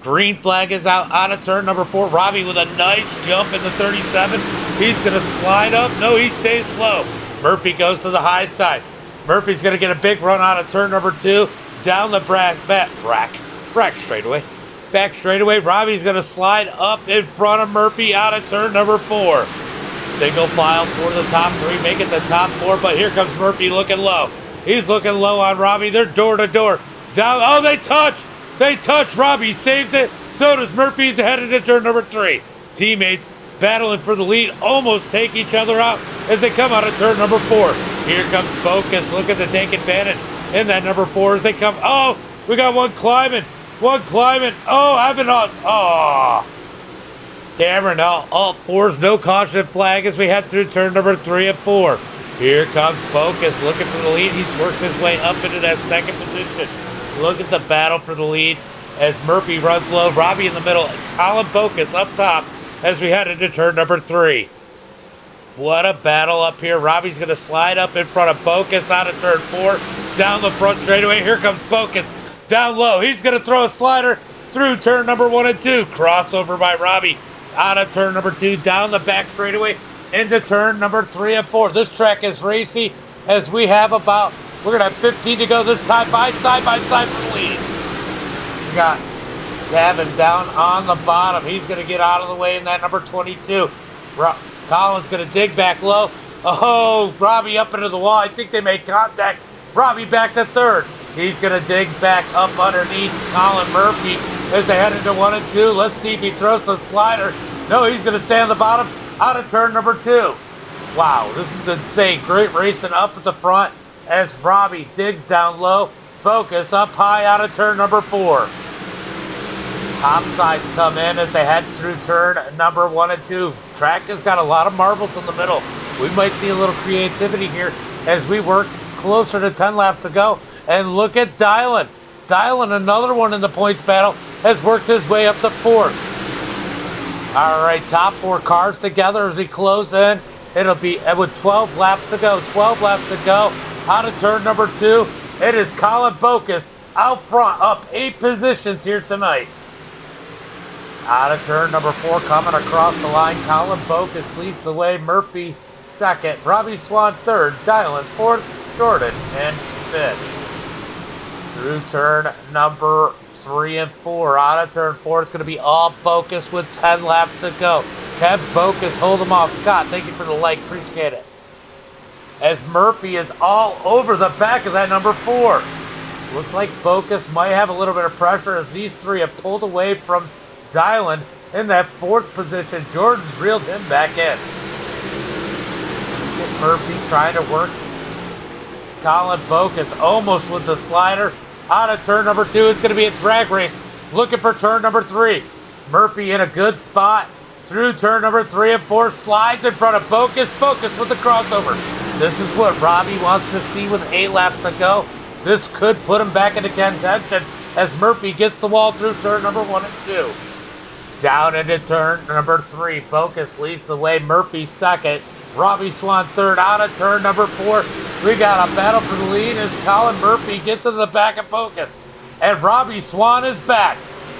Green flag is out of turn number 4. Robbie with a nice jump in the 37. He's going to slide up. No, he stays low. Murphy goes to the high side. Murphy's going to get a big run out of turn number 2. Down the back straightaway. Back straightaway. Robbie's going to slide up in front of Murphy out of turn number 4. Single file for the top 3. Make it the top 4. But here comes Murphy looking low. He's looking low on Robbie. They're door to door. Down. Oh, they touch. They touch. Robbie saves it. So does Murphy. He's headed to turn number 3. Teammates battling for the lead. Almost take each other out as they come out of turn number 4. Here comes Focus looking to take advantage in that number 4 as they come. Oh, we got one climbing. Oh, Evan on. Oh. Cameron all 4s. No caution flag as we head through turn number 3 and 4. Here comes Focus looking for the lead. He's worked his way up into that 2nd position. Look at the battle for the lead as Murphy runs low. Robbie in the middle. Colin Focus up top as we head into turn number 3. What a battle up here. Robbie's going to slide up in front of Focus out of turn 4. Down the front straightaway. Here comes Focus. Down low. He's going to throw a slider through turn number 1 and 2. Crossover by Robbie. out of turn number 2, down the back straightaway, into turn number 3 and 4. This track is racy as we're gonna have 15 to go this time, side by side for the lead. We got Gavin down on the bottom. He's gonna get out of the way in that number 22. Colin's gonna dig back low. Oh, Robbie up into the wall. I think they made contact. Robbie back to third. He's gonna dig back up underneath Colin Murphy as they head into 1 and 2. Let's see if he throws the slider. No, he's gonna stay on the bottom out of turn number 2. Wow, this is insane. Great racing up at the front as Robbie digs down low. Focus up high out of turn number 4. Top sides come in as they head through turn number 1 and 2. Track has got a lot of marbles in the middle. We might see a little creativity here as we work closer to 10 laps to go. And look at Dylan. Dylan, another one in the points battle, has worked his way up to 4th. All right, top 4 cars together as we close in. It'll be with 12 laps to go. 12 laps to go. Out of turn number 2, it is Colin Bocus out front, up 8 positions here tonight. Out of turn number 4, coming across the line, Colin Bocus leads the way. Murphy second, Robbie Swan third, Dylan fourth, Jordan in fifth. Through turn number 3 and 4. Out of turn 4, it's going to be all Bocus with 10 laps to go. Kev Bocus hold him off. Scott, thank you for the like. Appreciate it. As Murphy is all over the back of that number 4. Looks like Bocus might have a little bit of pressure as these 3 have pulled away from Dylan in that 4th position. Jordan's reeled him back in. Murphy trying to work Colin Bocus almost with the slider. Out of turn number 2, it's going to be a drag race. Looking for turn number 3. Murphy in a good spot. Through turn number 3 and 4, slides in front of Bocus. Bocus with the crossover. This is what Robbie wants to see with 8 laps to go. This could put him back into contention as Murphy gets the wall through turn number 1 and 2. Down into turn number 3. Bocus leads the way. Murphy second. Robbie Swan third. Out of turn number 4. We got a battle for the lead as Colin Murphy gets to the back of Bocus. And Robbie Swan is back.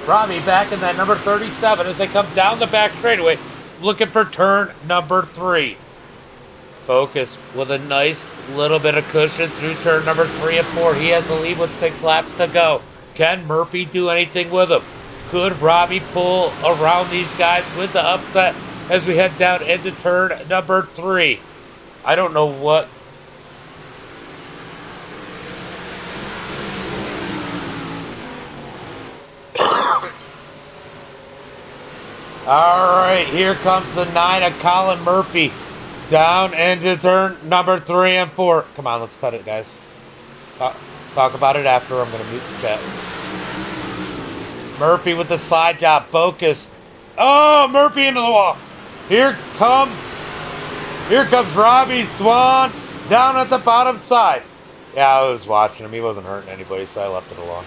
Robbie back in that number 37 as they come down the back straightaway looking for turn number 3. Bocus with a nice little bit of cushion through turn number 3 and 4. He has the lead with 6 laps to go. Can Murphy do anything with him? Could Robbie pull around these guys with the upset as we head down into turn number 3? I don't know what. All right, here comes the 9 of Colin Murphy down into turn number 3 and 4. Come on, let's cut it, guys. Talk about it after. I'm going to mute the chat. Murphy with the slide job. Bocus. Oh, Murphy into the wall. Here comes Robbie Swan down at the bottom side. Yeah, I was watching him. He wasn't hurting anybody, so I left it alone.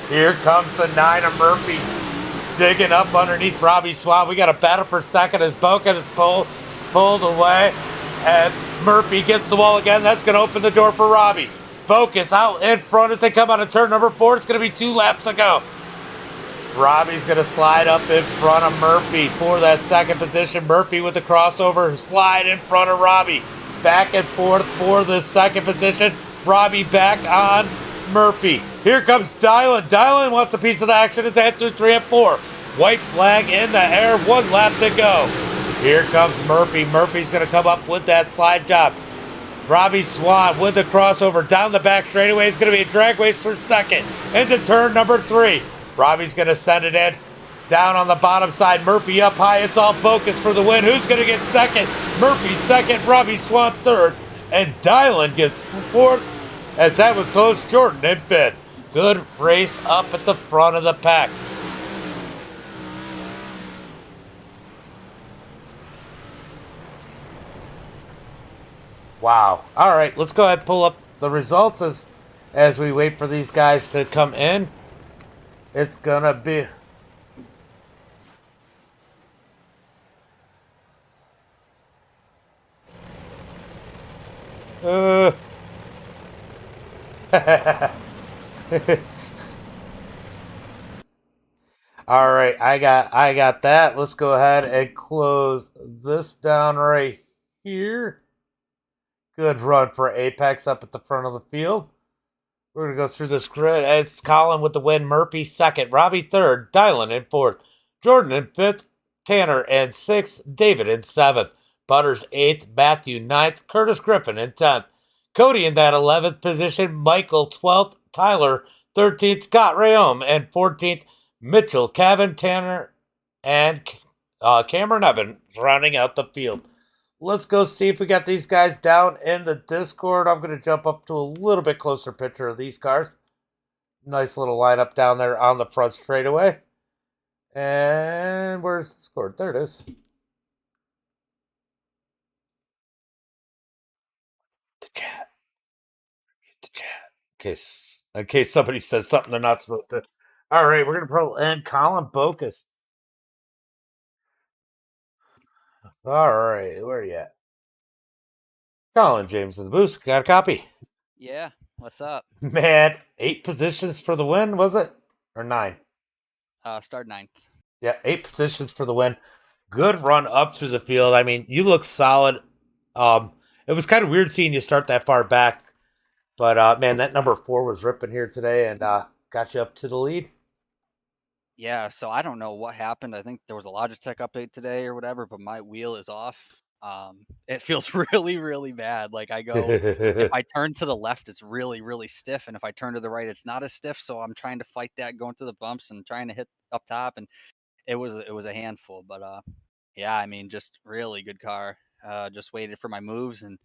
Here comes the 9 of Murphy digging up underneath Robbie Swan. We got a battle for second as Bocus is pulled away as Murphy gets the wall again. That's going to open the door for Robbie. Bocus out in front as they come out of turn number 4. It's going to be 2 laps to go. Robbie's going to slide up in front of Murphy for that second position. Murphy with the crossover slide in front of Robbie. Back and forth for the second position. Robbie back on Murphy. Here comes Dylan. Dylan wants a piece of the action as they head through 3 and 4. White flag in the air. 1 lap to go. Here comes Murphy. Murphy's going to come up with that slide job. Robbie Swan with the crossover down the back straightaway. It's going to be a drag race for second into turn number 3. Robbie's going to send it in. Down on the bottom side. Murphy up high. It's all Bocus for the win. Who's going to get second? Murphy second. Robbie Swan third. And Dylan gets fourth. As that was close, Jordan in fifth. Good race up at the front of the pack. Wow. All right, let's go ahead and pull up the results as we wait for these guys to come in. It's going to be... All right, I got that. Let's go ahead and close this down right here. Good run for Apex up at the front of the field. We're gonna go through this grid. It's Colin with the win, Murphy second, Robbie third, Dylan in fourth, Jordan in fifth, Tanner in sixth, David in seventh, Butters eighth, Matthew ninth, Curtis Griffin in 10th, Cody in that 11th position, Michael 12th, Tyler 13th, Scott Rayom and 14th, Mitchell, Kevin, Tanner, and Cameron Evans rounding out the field. Let's go see if we got these guys down in the Discord. I'm going to jump up to a little bit closer picture of these cars. Nice little lineup down there on the front straightaway. And where's the Discord? There it is. The chat. The chat. In case somebody says something they're not supposed to. All right, we're going to pull in Colin Bocus. All right, where are you at? Colin James in the booth. Got a copy. Yeah, what's up? Man, 8 positions for the win, was it? Or 9? Start ninth. Yeah, 8 positions for the win. Good run up through the field. I mean, you look solid. It was kind of weird seeing you start that far back, but man, that number 4 was ripping here today and got you up to the lead. Yeah, so I don't know what happened. I think there was a Logitech update today or whatever, but my wheel is off. It feels really, really bad. Like if I turn to the left, it's really, really stiff, and if I turn to the right, it's not as stiff. So I'm trying to fight that, going to the bumps and trying to hit up top, and it was a handful. But yeah, I mean, just really good car. Just waited for my moves and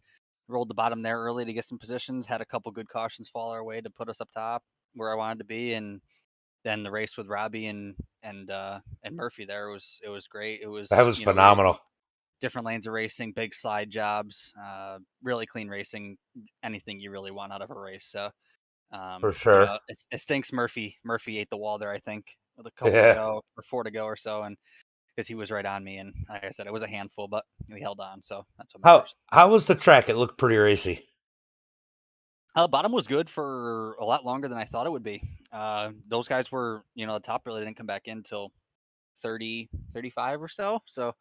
rolled the bottom there early to get some positions. Had a couple good cautions fall our way to put us up top where I wanted to be, and then the race with Robbie and Murphy there was great. It That was was phenomenal. different lanes of racing, big slide jobs, really clean racing, anything you really want out of a race. So For sure. it stinks. Murphy ate the wall there, I think, with a couple to Yeah. go or 4 to go or so, and because he was right on me, and like I said, it was a handful, but we held on, so that's what How matters. how was the track? It looked pretty racy. Bottom was good for a lot longer than I thought it would be. Those guys were, the top really didn't come back in until 30, 35 or so. So,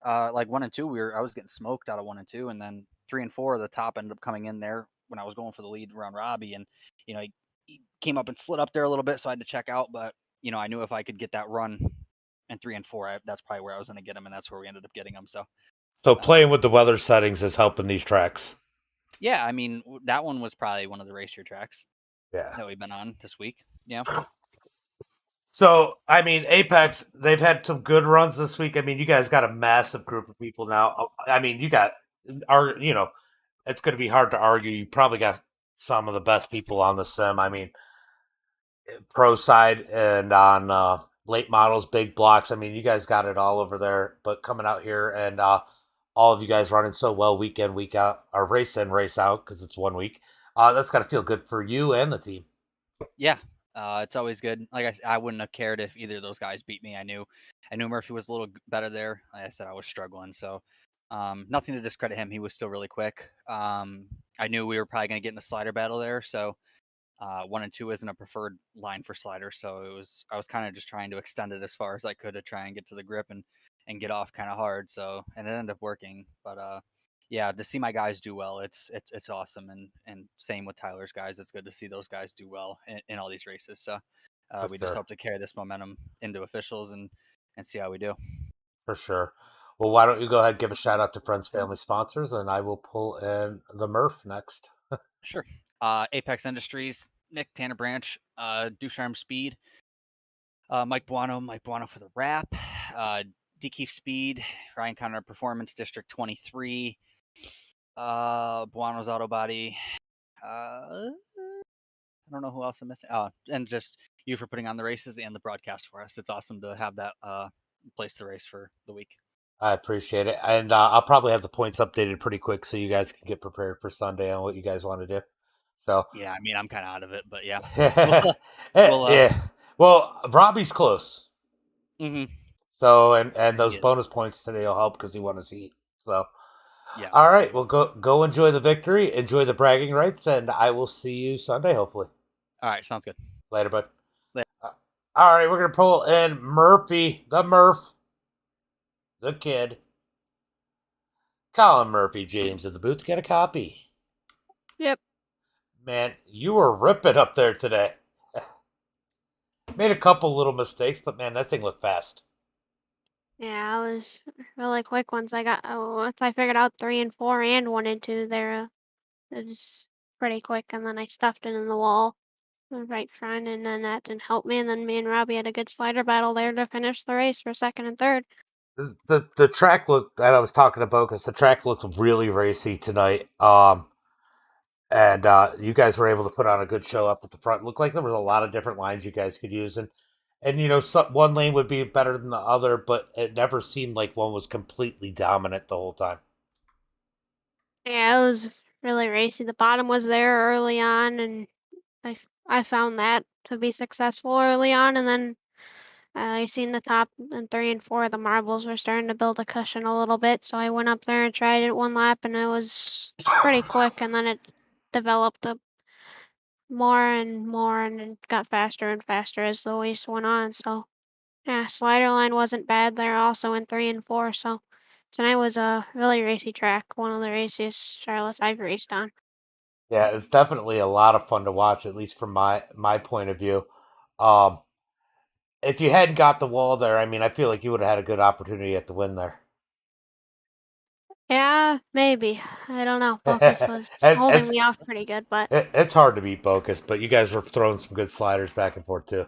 like 1 and 2, I was getting smoked out of 1 and 2, and then 3 and 4, the top ended up coming in there when I was going for the lead around Robbie, and he came up and slid up there a little bit, so I had to check out. But I knew if I could get that run in 3 and 4, that's probably where I was going to get him, and that's where we ended up getting him. So, So playing um, with the weather settings is helping these tracks. yeah, I mean that one was probably one of the racier tracks Yeah. that we've been on this week. Yeah. So, I mean, Apex, they've had some good runs this week. I mean, you guys got a massive group of people now. I mean, it's going to be hard to argue. You probably got some of the best people on the sim. I mean, pro side and on late models, big blocks. I mean, you guys got it all over there. But coming out here and all of you guys running so well week in, week out, or race in, race out, because it's 1 week, that's got to feel good for you and the team. Yeah, it's always good. Like I wouldn't have cared if either of those guys beat me. I knew Murphy was a little better there. Like I said, I was struggling, so nothing to discredit him. He was still really quick. I knew we were probably going to get in a slider battle there, so 1 and 2 isn't a preferred line for sliders. So I was kind of just trying to extend it as far as I could to try and get to the grip and get off kind of hard. So and it ended up working, but yeah, to see my guys do well, it's awesome, and same with Tyler's guys. It's good to see those guys do well in all these races. So For we just sure. hope to carry this momentum into officials and see how we do. For sure. Well, why don't you go ahead and give a shout out to friends, family, sponsors, and I will pull in the Murph next. Sure. Apex Industries, Nick Tanner Branch, Ducharme Speed, Mike Buono for the wrap, D Keefe Speed, Ryan Connor Performance District 23, Buono's Auto Body. I don't know who else I'm missing. And just you for putting on the races and the broadcast for us. It's awesome to have that place to race for the week. I appreciate it. And I'll probably have the points updated pretty quick so you guys can get prepared for Sunday on what you guys want to do. So, Yeah, I mean I'm kind of out of it, but yeah, we'll yeah. Well, Robbie's close. mm-hmm. So, and He those is. bonus points today will help because he won his heat. So, Yeah. all right. Well, go enjoy the victory, enjoy the bragging rights, and I will see you Sunday, hopefully. All right, sounds good. Later, bud. Later. Uh, All right, we're gonna pull in Murphy, the Murph, the kid, Colin Murphy, James at the booth. Get a copy. Yep. Man, you were ripping up there today. Made a couple little mistakes, but man, that thing looked fast. Yeah, I was really quick once once I figured out 3 and 4 and 1 and 2 there. It was pretty quick, and then I stuffed it in the wall, the right front, and then that didn't help me. And then me and Robbie had a good slider battle there to finish the race for second and third. The track looked that I was talking about because the track looked really racy tonight. And you guys were able to put on a good show up at the front. It looked like there was a lot of different lines you guys could use, and one lane would be better than the other, but it never seemed like one was completely dominant the whole time. Yeah, it was really racy. The bottom was there early on, and I found that to be successful early on, and then I seen the top and 3 and 4 of the marbles were starting to build a cushion a little bit, so I went up there and tried it one lap, and it was pretty quick, and then it developed up more and more, and it got faster and faster as the race went on. So yeah, slider line wasn't bad there also in 3 and 4. So tonight was a really racy track, one of the raciest Charlottes I've raced on. Yeah, it's definitely a lot of fun to watch, at least from my point of view. Um, if you hadn't got the wall there, I mean, I feel like you would have had a good opportunity at the win there. Yeah, maybe. I don't know. Focus was holding it's, me off pretty good, but it's hard to beat Bocus, but you guys were throwing some good sliders back and forth too,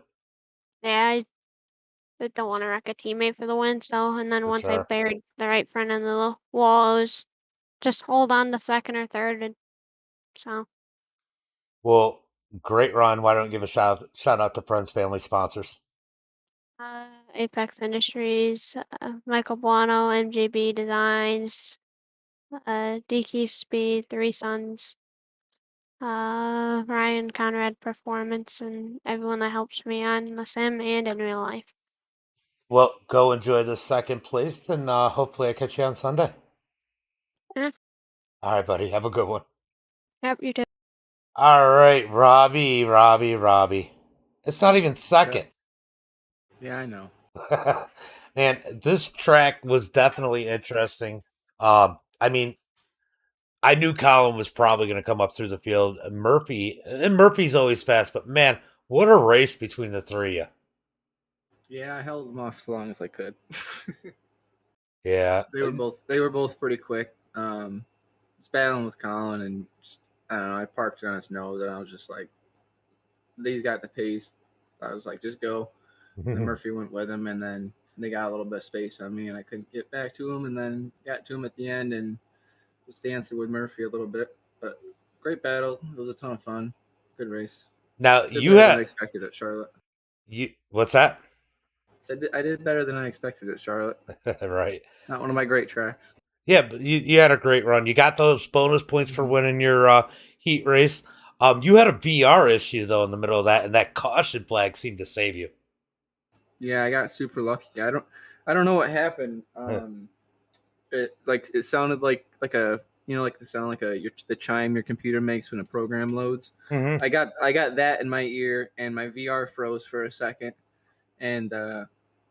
yeah, I don't want to wreck a teammate for the win. So, and then for once I sure. buried the right front end of the wall, it was just hold on to second or third. And so, Well, great run. Why don't you give a shout out to friends, family, sponsors? Apex Industries, Michael Buono, MJB Designs, DQ Speed, Three Sons, Ryan Conrad Performance, and everyone that helps me on the sim and in real life. Well, go enjoy the second place, and hopefully I catch you on Sunday. Yeah, All right, buddy. Have a good one. yep, you too. All right, Robbie. It's not even Yeah, second. yeah, I know. Man, this track was definitely interesting. I mean, I knew Colin was probably going to come up through the field. Murphy's always fast, but man, what a race between the three of you. Yeah, I held them off as long as I could. Yeah. they were both pretty quick. Was battling with Colin, and just, I don't know. I parked on his nose, and I was just like, these got the pace. I was like, just go. And then Murphy went with him, and then they got a little bit of space on me, and I couldn't get back to him, and then got to him at the end, and was dancing with Murphy a little bit. But great battle. It was a ton of fun. Good race. Now Did you better than I had expected at Charlotte. what's that? So I did better than I expected at Charlotte. Right. Not one of my great tracks. Yeah, but you had a great run. You got those bonus points for Mm-hmm. winning your heat race. You had a VR issue though in the middle of that, and that caution flag seemed to save you. Yeah, I got super lucky. I don't know what happened. It sounded like a like the sound like the chime your computer makes when a program loads. Mm-hmm. I got that in my ear, and my VR froze for a second, and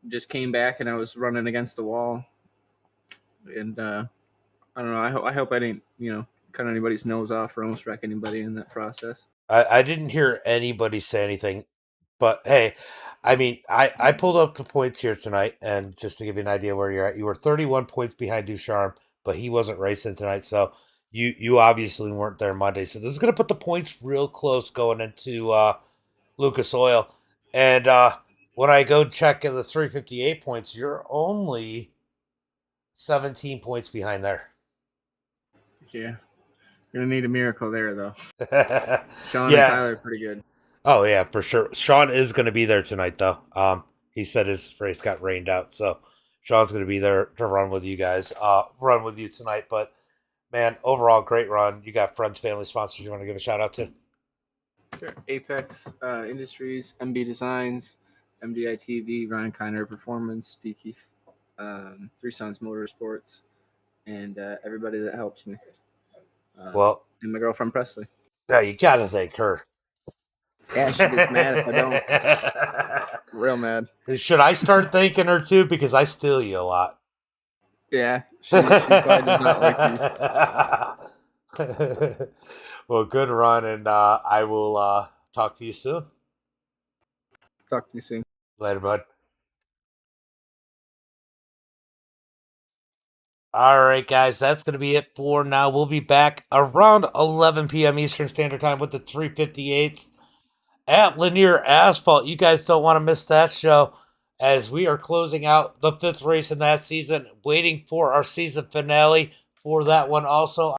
just came back, and I was running against the wall, and I don't know. I hope I didn't cut anybody's nose off or almost wreck anybody in that process. I didn't hear anybody say anything, but hey, I mean, I pulled up the points here tonight, and just to give you an idea where you're at, you were 31 points behind Ducharme, but he wasn't racing tonight, so you obviously weren't there Monday. So this is gonna put the points real close going into Lucas Oil, and when I go check in the 358 points, you're only 17 points behind there. Yeah, gonna need a miracle there though. Sean and Yeah. Tyler are pretty good. Oh yeah, for sure. Sean is going to be there tonight, though. He said his race got rained out, so Sean's going to be there to run with you guys. Run with you tonight. But man, overall, great run. You got friends, family, sponsors. You want to give a shout out to? Sure. Apex Industries, MB Designs, MDiTV, Ryan Kiner Performance, DK, Three Sons Motorsports, and everybody that helps me. Well, And my girlfriend Presley. yeah, you got to thank her. Yeah, she gets mad if I don't. Real mad. Should I start thanking her too? Because I steal you a lot. Yeah, she probably does not like you. Well, good run, and I will talk to you soon. Talk to you soon. Later, bud. All right, guys, that's going to be it for now. We'll be back around 11 p.m. Eastern Standard Time with the 358s at Linear Asphalt. You guys don't want to miss that show, as we are closing out the 5th race in that season, waiting for our season finale for that one also.